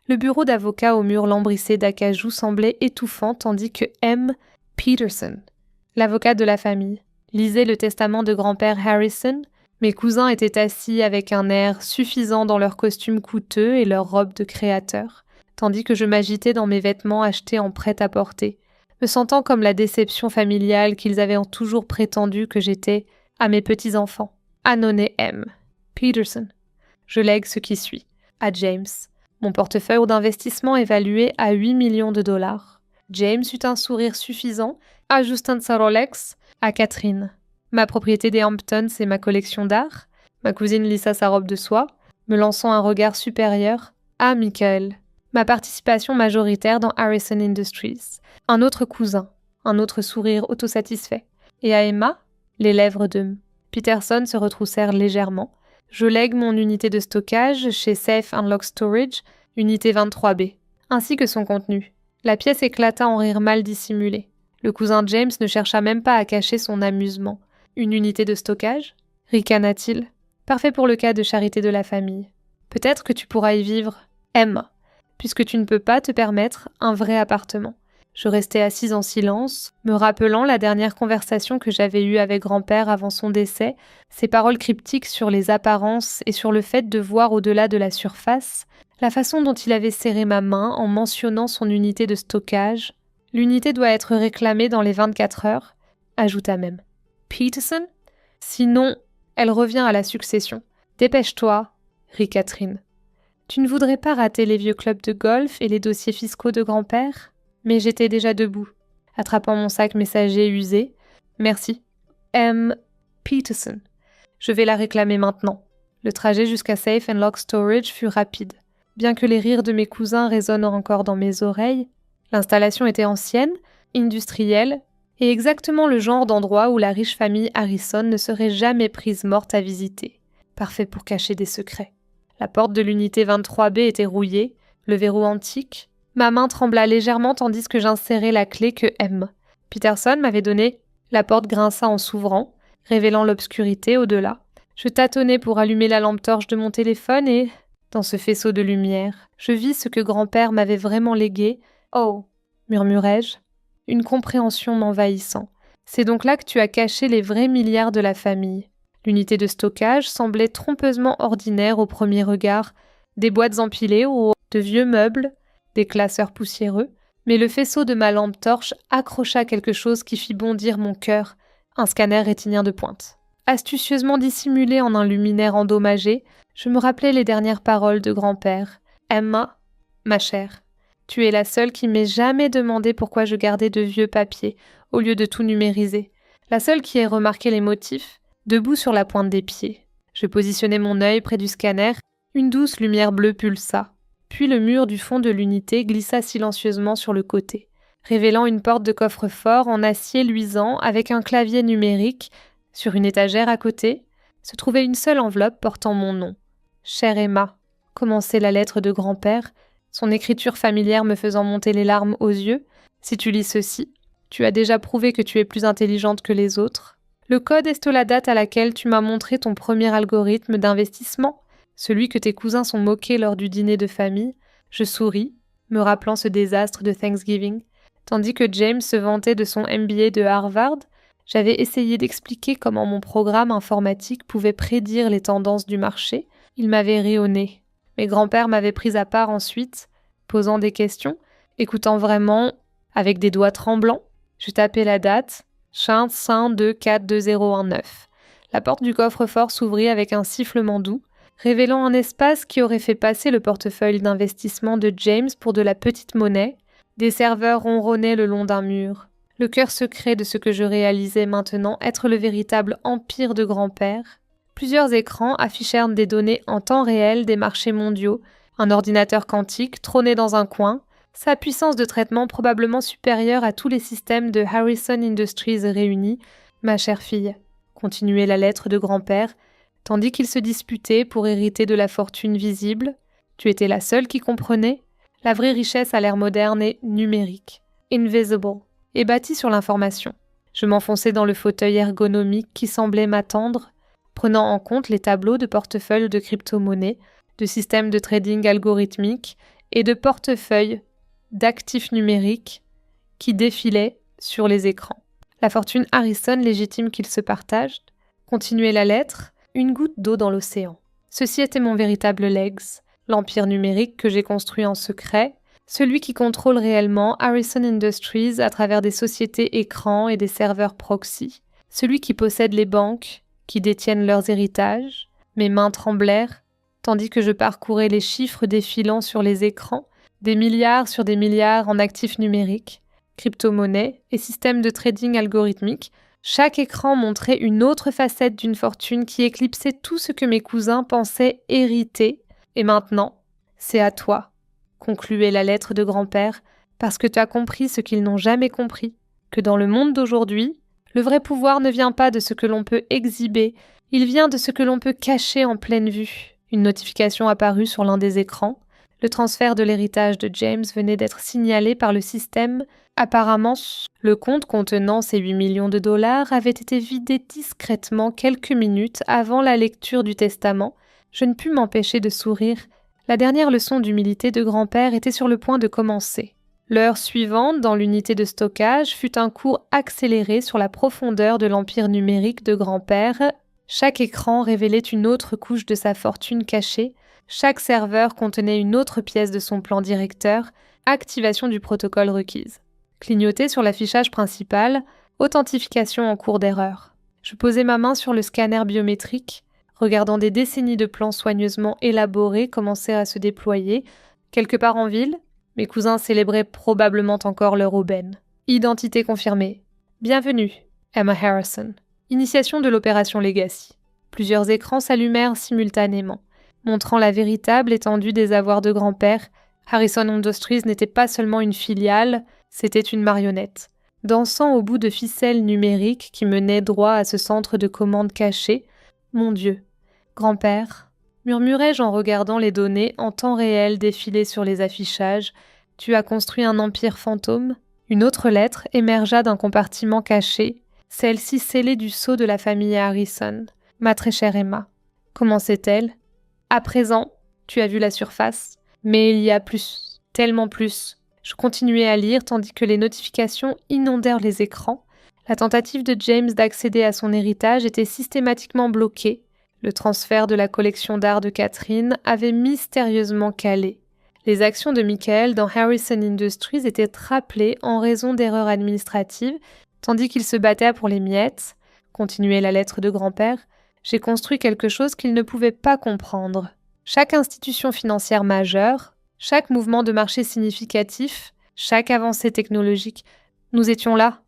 Le bureau d'avocat au mur lambrissé d'acajou semblait étouffant tandis que M. Peterson, l'avocat de la famille, lisait le testament de grand-père Harrison. Mes cousins étaient assis avec un air suffisant dans leurs costumes coûteux et leurs robes de créateurs, tandis que je m'agitais dans mes vêtements achetés en prêt-à-porter, me sentant comme la déception familiale qu'ils avaient toujours prétendu que j'étais à mes petits-enfants. Annonay M. Peterson. Je lègue ce qui suit. À James. Mon portefeuille d'investissement évalué à 8 millions de dollars. James eut un sourire suffisant, ajustant sa Rolex, à Catherine. Ma propriété des Hamptons et ma collection d'art. Ma cousine lissa sa robe de soie, me lançant un regard supérieur. À Michael. Ma participation majoritaire dans Harrison Industries. Un autre cousin. Un autre sourire autosatisfait. Et à Emma, les lèvres de Peterson se retroussèrent légèrement. Je lègue mon unité de stockage chez Safe & Lock Storage, unité 23B, ainsi que son contenu. La pièce éclata en rire mal dissimulé. Le cousin James ne chercha même pas à cacher son amusement. Une unité de stockage ? Ricana-t-il. Parfait pour le cas de charité de la famille. Peut-être que tu pourras y vivre, Emma, puisque tu ne peux pas te permettre un vrai appartement. Je restais assise en silence, me rappelant la dernière conversation que j'avais eue avec grand-père avant son décès, ses paroles cryptiques sur les apparences et sur le fait de voir au-delà de la surface, la façon dont il avait serré ma main en mentionnant son unité de stockage. L'unité doit être réclamée dans les 24 heures, ajouta même. Peterson ? Sinon, elle revient à la succession. Dépêche-toi, rit Catherine. Tu ne voudrais pas rater les vieux clubs de golf et les dossiers fiscaux de grand-père ? Mais j'étais déjà debout, attrapant mon sac messager usé. Merci. M. Peterson. Je vais la réclamer maintenant. Le trajet jusqu'à Safe & Lock Storage fut rapide. Bien que les rires de mes cousins résonnent encore dans mes oreilles, l'installation était ancienne, industrielle, et exactement le genre d'endroit où la riche famille Harrison ne serait jamais prise morte à visiter. Parfait pour cacher des secrets. La porte de l'unité 23B était rouillée, le verrou antique. Ma main trembla légèrement tandis que j'insérais la clé que M. Peterson m'avait donnée. La porte grinça en s'ouvrant, révélant l'obscurité au-delà. Je tâtonnais pour allumer la lampe torche de mon téléphone et, dans ce faisceau de lumière, je vis ce que grand-père m'avait vraiment légué. « Oh !» murmurai-je, une compréhension m'envahissant. « C'est donc là que tu as caché les vrais milliards de la famille. » L'unité de stockage semblait trompeusement ordinaire au premier regard. Des boîtes empilées ou de vieux meubles, des classeurs poussiéreux, mais le faisceau de ma lampe torche accrocha quelque chose qui fit bondir mon cœur, un scanner rétinien de pointe. Astucieusement dissimulé en un luminaire endommagé, je me rappelais les dernières paroles de grand-père. « Emma, ma chère, tu es la seule qui m'ait jamais demandé pourquoi je gardais de vieux papiers au lieu de tout numériser. La seule qui ait remarqué les motifs, debout sur la pointe des pieds. » Je positionnai mon œil près du scanner, une douce lumière bleue pulsa. Puis le mur du fond de l'unité glissa silencieusement sur le côté, révélant une porte de coffre-fort en acier luisant avec un clavier numérique. Sur une étagère à côté, se trouvait une seule enveloppe portant mon nom. « Chère Emma », commençait la lettre de grand-père, son écriture familière me faisant monter les larmes aux yeux. « Si tu lis ceci, tu as déjà prouvé que tu es plus intelligente que les autres. Le code est la date à laquelle tu m'as montré ton premier algorithme d'investissement. Celui que tes cousins sont moqués lors du dîner de famille. » Je souris, me rappelant ce désastre de Thanksgiving. Tandis que James se vantait de son MBA de Harvard, j'avais essayé d'expliquer comment mon programme informatique pouvait prédire les tendances du marché. Il m'avait ri au nez. Mes grands-pères m'avaient pris à part ensuite, posant des questions, écoutant vraiment, avec des doigts tremblants. Je tapais la date, 5-2-4-2-0-1-9. La porte du coffre-fort s'ouvrit avec un sifflement doux, révélant un espace qui aurait fait passer le portefeuille d'investissement de James pour de la petite monnaie. Des serveurs ronronnaient le long d'un mur. Le cœur secret de ce que je réalisais maintenant être le véritable empire de grand-père. Plusieurs écrans affichèrent des données en temps réel des marchés mondiaux. Un ordinateur quantique trônait dans un coin, sa puissance de traitement probablement supérieure à tous les systèmes de Harrison Industries réunis. « Ma chère fille », continuait la lettre de grand-père, tandis qu'il se disputait pour hériter de la fortune visible. Tu étais la seule qui comprenait. La vraie richesse à l'ère moderne est numérique, invisible, et bâtie sur l'information. Je m'enfonçais dans le fauteuil ergonomique qui semblait m'attendre, prenant en compte les tableaux de portefeuilles de crypto-monnaies, de systèmes de trading algorithmiques et de portefeuilles d'actifs numériques qui défilaient sur les écrans. La fortune Harrison légitime qu'ils se partagent. Continuez la lettre, une goutte d'eau dans l'océan. Ceci était mon véritable legs, l'empire numérique que j'ai construit en secret, celui qui contrôle réellement Harrison Industries à travers des sociétés écrans et des serveurs proxy, celui qui possède les banques, qui détiennent leurs héritages. Mes mains tremblèrent, tandis que je parcourais les chiffres défilant sur les écrans, des milliards sur des milliards en actifs numériques, crypto-monnaies et systèmes de trading algorithmique. Chaque écran montrait une autre facette d'une fortune qui éclipsait tout ce que mes cousins pensaient hériter. Et maintenant, c'est à toi, concluait la lettre de grand-père, parce que tu as compris ce qu'ils n'ont jamais compris, que dans le monde d'aujourd'hui, le vrai pouvoir ne vient pas de ce que l'on peut exhiber, il vient de ce que l'on peut cacher en pleine vue. Une notification apparut sur l'un des écrans. Le transfert de l'héritage de James venait d'être signalé par le système. Apparemment, le compte contenant ces 8 millions de dollars avait été vidé discrètement quelques minutes avant la lecture du testament. Je ne pus m'empêcher de sourire. La dernière leçon d'humilité de grand-père était sur le point de commencer. L'heure suivante, dans l'unité de stockage, fut un cours accéléré sur la profondeur de l'empire numérique de grand-père. Chaque écran révélait une autre couche de sa fortune cachée. Chaque serveur contenait une autre pièce de son plan directeur. Activation du protocole requise. Clignoter sur l'affichage principal. Authentification en cours d'erreur. Je posai ma main sur le scanner biométrique, regardant des décennies de plans soigneusement élaborés commencer à se déployer. Quelque part en ville, mes cousins célébraient probablement encore leur aubaine. Identité confirmée. Bienvenue, Emma Harrison. Initiation de l'opération Legacy. Plusieurs écrans s'allumèrent simultanément, montrant la véritable étendue des avoirs de grand-père. Harrison Industries n'était pas seulement une filiale, c'était une marionnette, dansant au bout de ficelles numériques qui menaient droit à ce centre de commande caché. Mon Dieu, grand-père, murmurai-je en regardant les données en temps réel défiler sur les affichages. Tu as construit un empire fantôme? Une autre lettre émergea d'un compartiment caché, celle-ci scellée du sceau de la famille Harrison. Ma très chère Emma. Commençait-elle? À présent, tu as vu la surface, mais il y a plus, tellement plus. Je continuais à lire tandis que les notifications inondèrent les écrans. La tentative de James d'accéder à son héritage était systématiquement bloquée. Le transfert de la collection d'art de Catherine avait mystérieusement calé. Les actions de Michael dans Harrison Industries étaient rappelées en raison d'erreurs administratives, tandis qu'il se battait pour les miettes. Continuait la lettre de grand-père. J'ai construit quelque chose qu'il ne pouvait pas comprendre. Chaque institution financière majeure, chaque mouvement de marché significatif, chaque avancée technologique, nous étions là,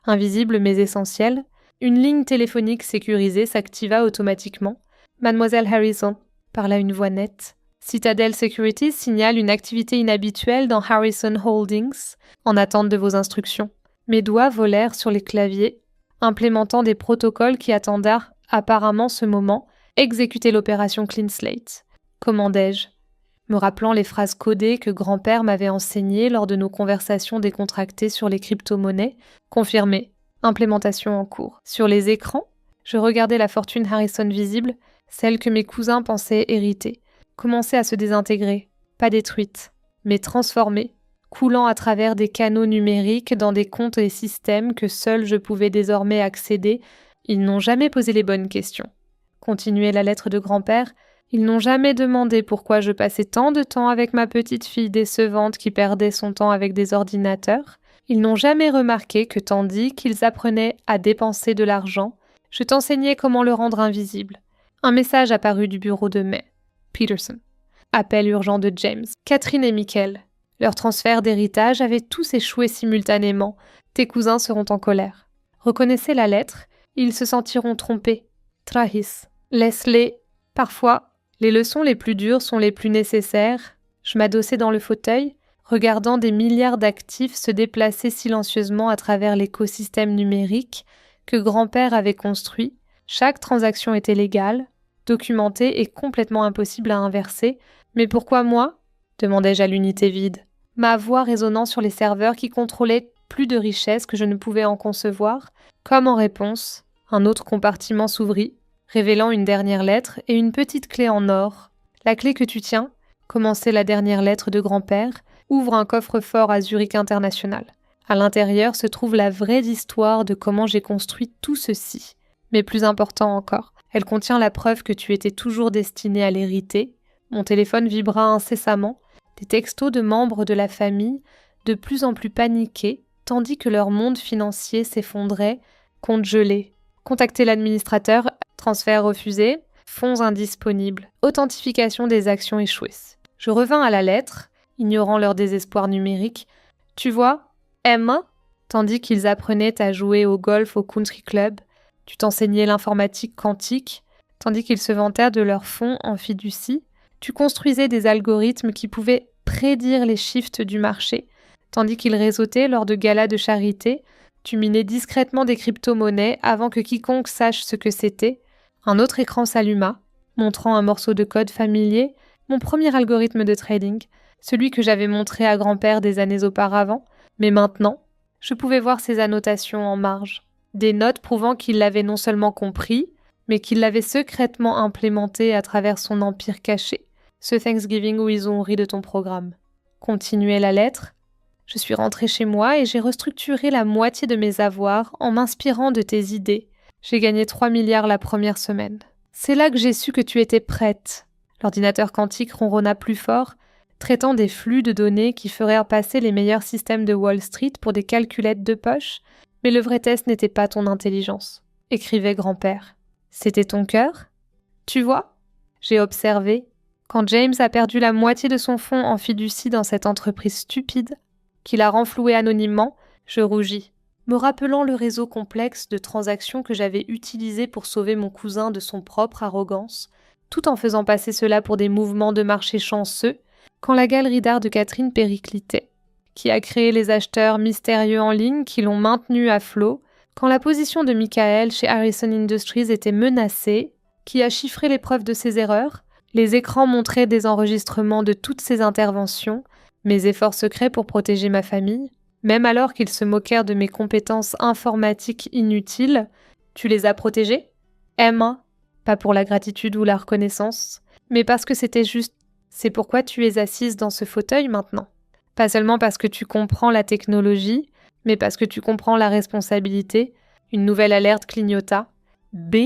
invisibles mais essentiels. Une ligne téléphonique sécurisée s'activa automatiquement. Mademoiselle Harrison, parla une voix nette. Citadel Securities signale une activité inhabituelle dans Harrison Holdings, en attente de vos instructions. Mes doigts volèrent sur les claviers, implémentant des protocoles qui attendèrent apparemment ce moment, exécuter l'opération Clean Slate. Commandai-je, me rappelant les phrases codées que grand-père m'avait enseignées lors de nos conversations décontractées sur les crypto-monnaies. Confirmé. Implémentation en cours. Sur les écrans, je regardais la fortune Harrison visible, celle que mes cousins pensaient hériter, commencer à se désintégrer, pas détruite, mais transformée, coulant à travers des canaux numériques dans des comptes et systèmes que seul je pouvais désormais accéder. Ils n'ont jamais posé les bonnes questions. Continuait la lettre de grand-père. Ils n'ont jamais demandé pourquoi je passais tant de temps avec ma petite fille décevante qui perdait son temps avec des ordinateurs. Ils n'ont jamais remarqué que tandis qu'ils apprenaient à dépenser de l'argent, je t'enseignais comment le rendre invisible. Un message apparut du bureau de May. Peterson. Appel urgent de James. Catherine et Michael. Leur transfert d'héritage avait tous échoué simultanément. Tes cousins seront en colère. Reconnaissez la lettre. Ils se sentiront trompés. Trahis. Laisse-les. Parfois, les leçons les plus dures sont les plus nécessaires. Je m'adossai dans le fauteuil, regardant des milliards d'actifs se déplacer silencieusement à travers l'écosystème numérique que grand-père avait construit. Chaque transaction était légale, documentée et complètement impossible à inverser. Mais pourquoi moi ? Demandai-je à l'unité vide. Ma voix résonnant sur les serveurs qui contrôlaient plus de richesses que je ne pouvais en concevoir. Comme en réponse, un autre compartiment s'ouvrit, révélant une dernière lettre et une petite clé en or. La clé que tu tiens, commencer la dernière lettre de grand-père, ouvre un coffre-fort à Zurich International. À l'intérieur se trouve la vraie histoire de comment j'ai construit tout ceci. Mais plus important encore, elle contient la preuve que tu étais toujours destiné à l'hériter. Mon téléphone vibra incessamment, des textos de membres de la famille, de plus en plus paniqués, tandis que leur monde financier s'effondrait, compte gelé. Contacter l'administrateur, transfert refusé, fonds indisponibles, authentification des actions échouées. Je revins à la lettre, ignorant leur désespoir numérique. Tu vois, Emma, tandis qu'ils apprenaient à jouer au golf au country club, tu t'enseignais l'informatique quantique, tandis qu'ils se vantèrent de leur fonds en fiducie, tu construisais des algorithmes qui pouvaient prédire les shifts du marché, tandis qu'ils réseautaient lors de galas de charité, tu minais discrètement des crypto-monnaies avant que quiconque sache ce que c'était. Un autre écran s'alluma, montrant un morceau de code familier, mon premier algorithme de trading, celui que j'avais montré à grand-père des années auparavant, mais maintenant, je pouvais voir ses annotations en marge. Des notes prouvant qu'il l'avait non seulement compris, mais qu'il l'avait secrètement implémenté à travers son empire caché, ce Thanksgiving où ils ont ri de ton programme. Continuait la lettre. Je suis rentrée chez moi et j'ai restructuré la moitié de mes avoirs en m'inspirant de tes idées. J'ai gagné 3 milliards la première semaine. C'est là que j'ai su que tu étais prête. L'ordinateur quantique ronronna plus fort, traitant des flux de données qui feraient passer les meilleurs systèmes de Wall Street pour des calculettes de poche, mais le vrai test n'était pas ton intelligence, écrivait grand-père. C'était ton cœur ? Tu vois ? J'ai observé. Quand James a perdu la moitié de son fonds en fiducie dans cette entreprise stupide, qu'il a renfloué anonymement, je rougis, me rappelant le réseau complexe de transactions que j'avais utilisé pour sauver mon cousin de son propre arrogance, tout en faisant passer cela pour des mouvements de marché chanceux, quand la galerie d'art de Catherine périclitait, qui a créé les acheteurs mystérieux en ligne qui l'ont maintenu à flot, quand la position de Michael chez Harrison Industries était menacée, qui a chiffré les preuves de ses erreurs, les écrans montraient des enregistrements de toutes ses interventions, mes efforts secrets pour protéger ma famille, même alors qu'ils se moquèrent de mes compétences informatiques inutiles, tu les as protégés ? Emma, pas pour la gratitude ou la reconnaissance, mais parce que c'était juste. C'est pourquoi tu es assise dans ce fauteuil maintenant. Pas seulement parce que tu comprends la technologie, mais parce que tu comprends la responsabilité. Une nouvelle alerte clignota. B.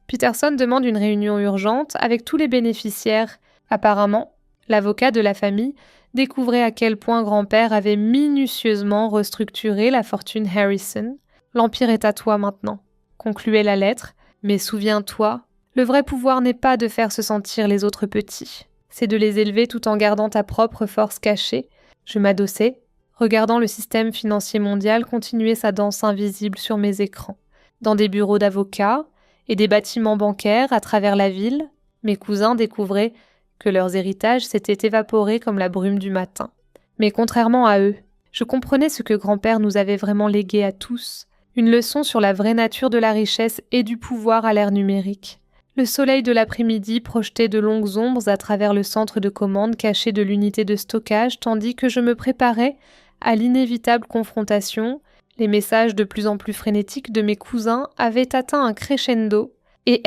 Peterson demande une réunion urgente avec tous les bénéficiaires. Apparemment, l'avocat de la famille découvrait à quel point grand-père avait minutieusement restructuré la fortune Harrison. L'empire est à toi maintenant, concluait la lettre, mais souviens-toi, le vrai pouvoir n'est pas de faire se sentir les autres petits, c'est de les élever tout en gardant ta propre force cachée. Je m'adossais, regardant le système financier mondial continuer sa danse invisible sur mes écrans. Dans des bureaux d'avocats et des bâtiments bancaires à travers la ville, mes cousins découvraient que leurs héritages s'étaient évaporés comme la brume du matin. Mais contrairement à eux, je comprenais ce que grand-père nous avait vraiment légué à tous, une leçon sur la vraie nature de la richesse et du pouvoir à l'ère numérique. Le soleil de l'après-midi projetait de longues ombres à travers le centre de commande caché de l'unité de stockage tandis que je me préparais à l'inévitable confrontation. Les messages de plus en plus frénétiques de mes cousins avaient atteint un crescendo et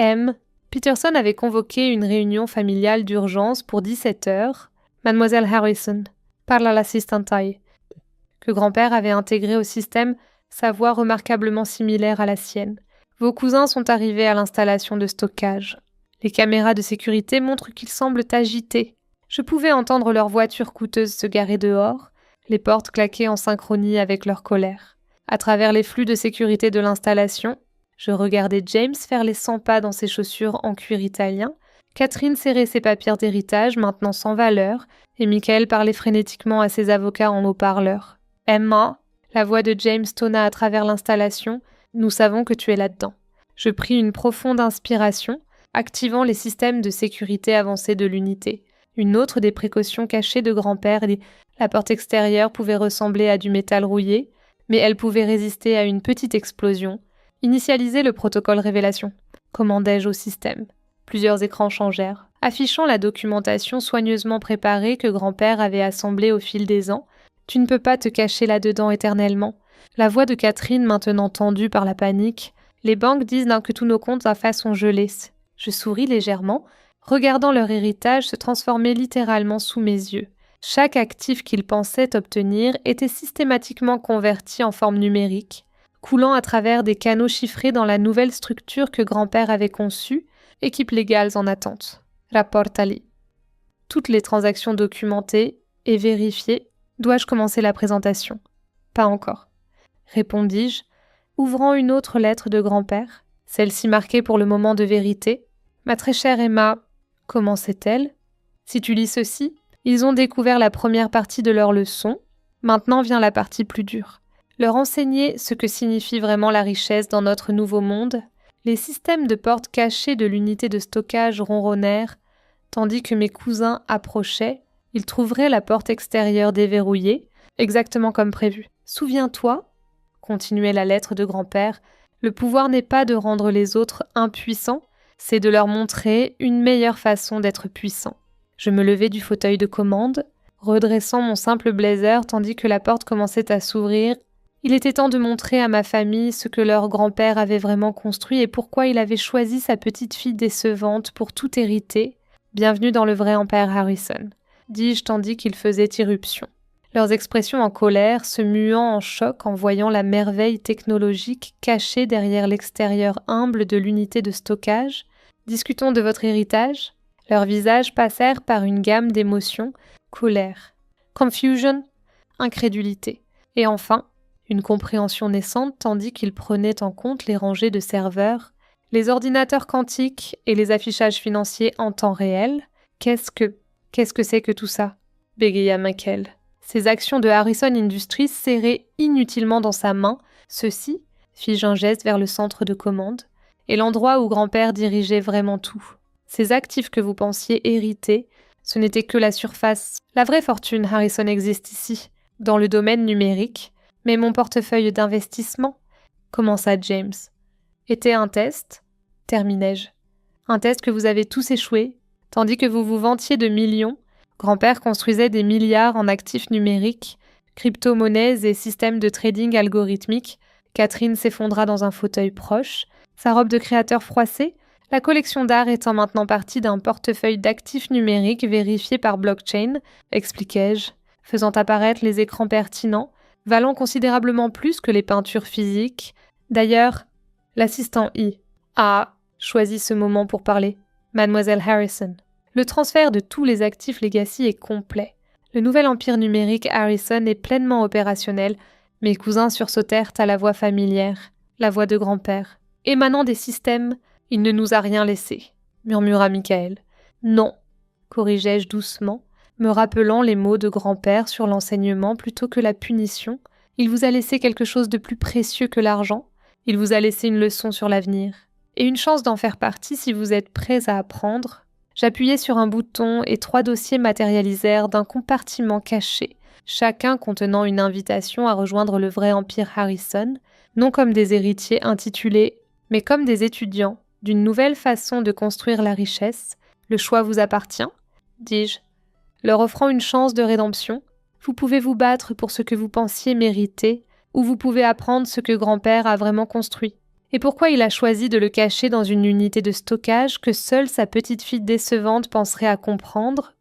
Peterson avait convoqué une réunion familiale d'urgence pour 17h. Mademoiselle Harrison, parle à l'assistantaille. Que grand-père avait intégré au système sa voix remarquablement similaire à la sienne. Vos cousins sont arrivés à l'installation de stockage. Les caméras de sécurité montrent qu'ils semblent agités. Je pouvais entendre leur voiture coûteuse se garer dehors, les portes claquer en synchronie avec leur colère. À travers les flux de sécurité de l'installation, je regardais James faire les 100 pas dans ses chaussures en cuir italien, Catherine serrer ses papiers d'héritage maintenant sans valeur, et Michael parlait frénétiquement à ses avocats en haut-parleur. « Emma !» La voix de James tonna à travers l'installation. « Nous savons que tu es là-dedans. » Je pris une profonde inspiration, activant les systèmes de sécurité avancés de l'unité. Une autre des précautions cachées de grand-père, la porte extérieure pouvait ressembler à du métal rouillé, mais elle pouvait résister à une petite explosion. Initialiser le protocole révélation, commandai-je au système. Plusieurs écrans changèrent, affichant la documentation soigneusement préparée que grand-père avait assemblée au fil des ans. Tu ne peux pas te cacher là-dedans éternellement. La voix de Catherine maintenant tendue par la panique. Les banques disent que tous nos comptes à face sont gelés. Je souris légèrement, regardant leur héritage se transformer littéralement sous mes yeux. Chaque actif qu'ils pensaient obtenir était systématiquement converti en forme numérique, coulant à travers des canaux chiffrés dans la nouvelle structure que grand-père avait conçue, équipes légales en attente. Rapporte Ali. Toutes les transactions documentées et vérifiées. Dois-je commencer la présentation? Pas encore, répondis-je, ouvrant une autre lettre de grand-père, celle-ci marquée pour le moment de vérité. Ma très chère Emma, commençait-elle. Si tu lis ceci, ils ont découvert la première partie de leur leçon. Maintenant vient la partie plus dure. Leur enseigner ce que signifie vraiment la richesse dans notre nouveau monde. Les systèmes de portes cachées de l'unité de stockage ronronnèrent, tandis que mes cousins approchaient. Ils trouveraient la porte extérieure déverrouillée, exactement comme prévu. Souviens-toi, continuait la lettre de grand-père, le pouvoir n'est pas de rendre les autres impuissants, c'est de leur montrer une meilleure façon d'être puissant. Je me levai du fauteuil de commande, redressant mon simple blazer tandis que la porte commençait à s'ouvrir. Il était temps de montrer à ma famille ce que leur grand-père avait vraiment construit et pourquoi il avait choisi sa petite fille décevante pour tout hériter. Bienvenue dans le vrai empire Harrison, dis-je tandis qu'ils faisaient irruption. Leurs expressions en colère, se muant en choc en voyant la merveille technologique cachée derrière l'extérieur humble de l'unité de stockage. Discutons de votre héritage. Leurs visages passèrent par une gamme d'émotions, colère, confusion, incrédulité, et enfin, une compréhension naissante tandis qu'ils prenaient en compte les rangées de serveurs, les ordinateurs quantiques et les affichages financiers en temps réel. Qu'est-ce que c'est que tout ça? Bégaya Michael. Ses actions de Harrison Industries serrées inutilement dans sa main. Ceci, fis-je un geste vers le centre de commande, est l'endroit où grand-père dirigeait vraiment tout. Ces actifs que vous pensiez hériter, ce n'était que la surface. La vraie fortune Harrison existe ici, dans le domaine numérique, mais mon portefeuille d'investissement, commença James, était un test, terminai-je. Un test que vous avez tous échoué, tandis que vous vous vantiez de millions. Grand-père construisait des milliards en actifs numériques, crypto-monnaies et systèmes de trading algorithmique. Catherine s'effondra dans un fauteuil proche, sa robe de créateur froissée, la collection d'art étant maintenant partie d'un portefeuille d'actifs numériques vérifié par blockchain, expliquai-je, faisant apparaître les écrans pertinents, valant considérablement plus que les peintures physiques. D'ailleurs, l'assistant I a choisi ce moment pour parler. Mademoiselle Harrison. Le transfert de tous les actifs Legacy est complet. Le nouvel empire numérique Harrison est pleinement opérationnel. Mes cousins sursautèrent à la voix familière, la voix de grand-père. Émanant des systèmes, il ne nous a rien laissé, murmura Michael. Non, corrigeai-je doucement, me rappelant les mots de grand-père sur l'enseignement plutôt que la punition. Il vous a laissé quelque chose de plus précieux que l'argent. Il vous a laissé une leçon sur l'avenir. Et une chance d'en faire partie si vous êtes prêts à apprendre. J'appuyai sur un bouton et 3 dossiers matérialisèrent d'un compartiment caché, chacun contenant une invitation à rejoindre le vrai empire Harrison, non comme des héritiers intitulés, mais comme des étudiants d'une nouvelle façon de construire la richesse. Le choix vous appartient, dis-je, leur offrant une chance de rédemption. Vous pouvez vous battre pour ce que vous pensiez mériter, ou vous pouvez apprendre ce que grand-père a vraiment construit. Et pourquoi il a choisi de le cacher dans une unité de stockage que seule sa petite fille décevante penserait à comprendre?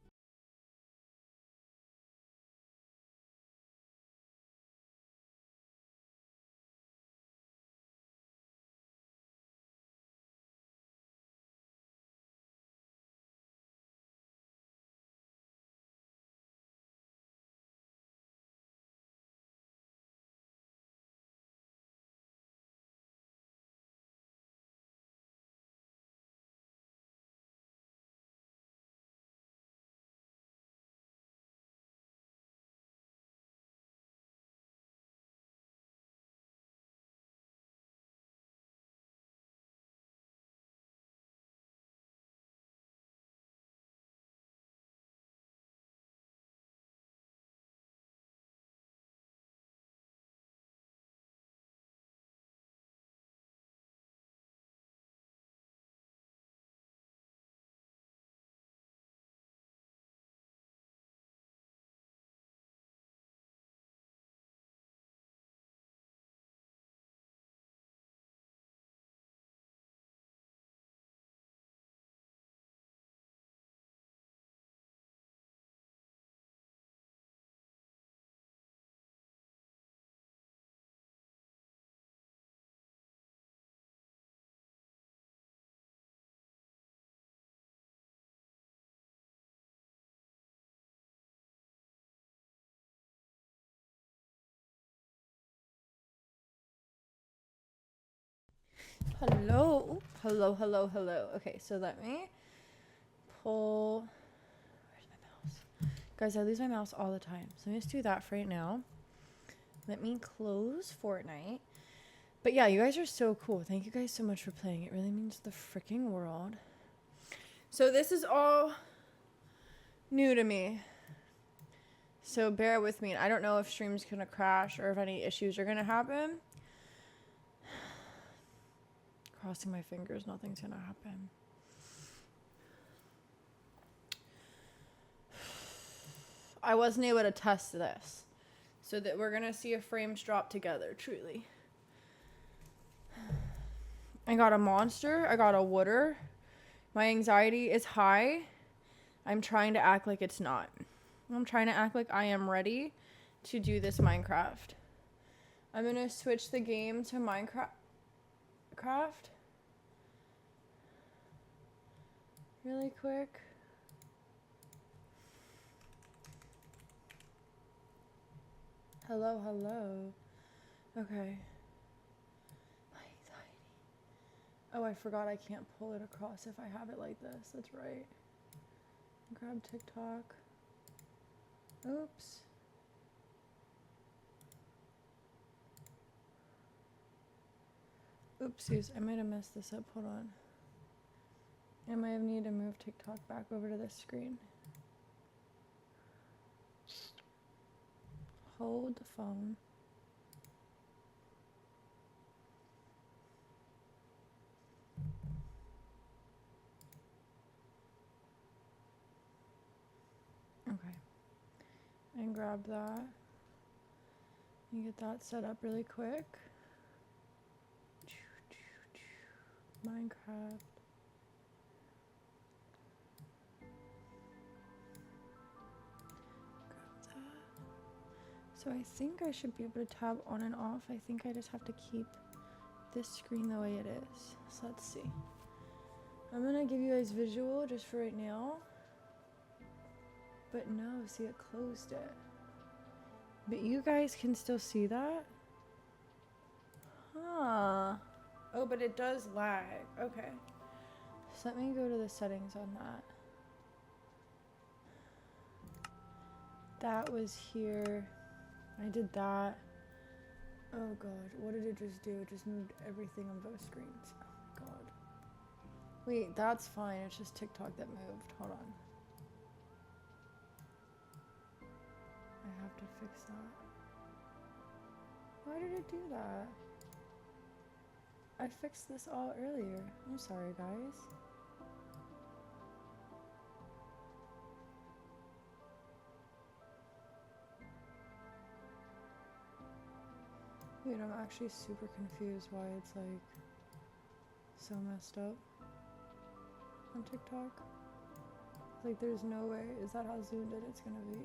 Hello. Hello, hello, hello. Okay, so let me pull. Where's my mouse? Guys, I lose my mouse all the time. So let me just do that for right now. Let me close Fortnite. But yeah, you guys are so cool. Thank you guys so much for playing. It really means the freaking world. So this is all new to me. So bear with me. I don't know if stream's gonna crash or if any issues are gonna happen. Crossing my fingers, nothing's gonna happen. I wasn't able to test this. So that we're gonna see if frames drop together, truly. I got a monster, I got a wooder. My anxiety is high. I'm trying to act like it's not. I'm trying to act like I am ready to do this Minecraft. I'm gonna switch the game to Minecraft. Really quick. Hello, hello. Okay. My anxiety. Oh, I forgot I can't pull it across if I have it like this. That's right. Grab TikTok. Oops. Oopsies, I might have messed this up. Hold on. I might have needed to move TikTok back over to this screen. Hold the phone. Okay. And grab that. And get that set up really quick. Minecraft. Grab that. So I think I should be able to tab on and off. I think I just have to keep this screen the way it is. So let's see. I'm gonna give you guys visual just for right now. But no, see, it closed it. But you guys can still see that? Huh. Oh, but it does lag. Okay. So let me go to the settings on that. That was here. I did that. Oh god, what did it just do? It just moved everything on both screens. Oh my god. Wait, that's fine. It's just TikTok that moved. Hold on. I have to fix that. Why did it do that? I fixed this all earlier. I'm sorry, guys. Dude, I'm actually super confused why it's like so messed up on TikTok. Like, there's no way. Is that how zoomed in it's gonna be?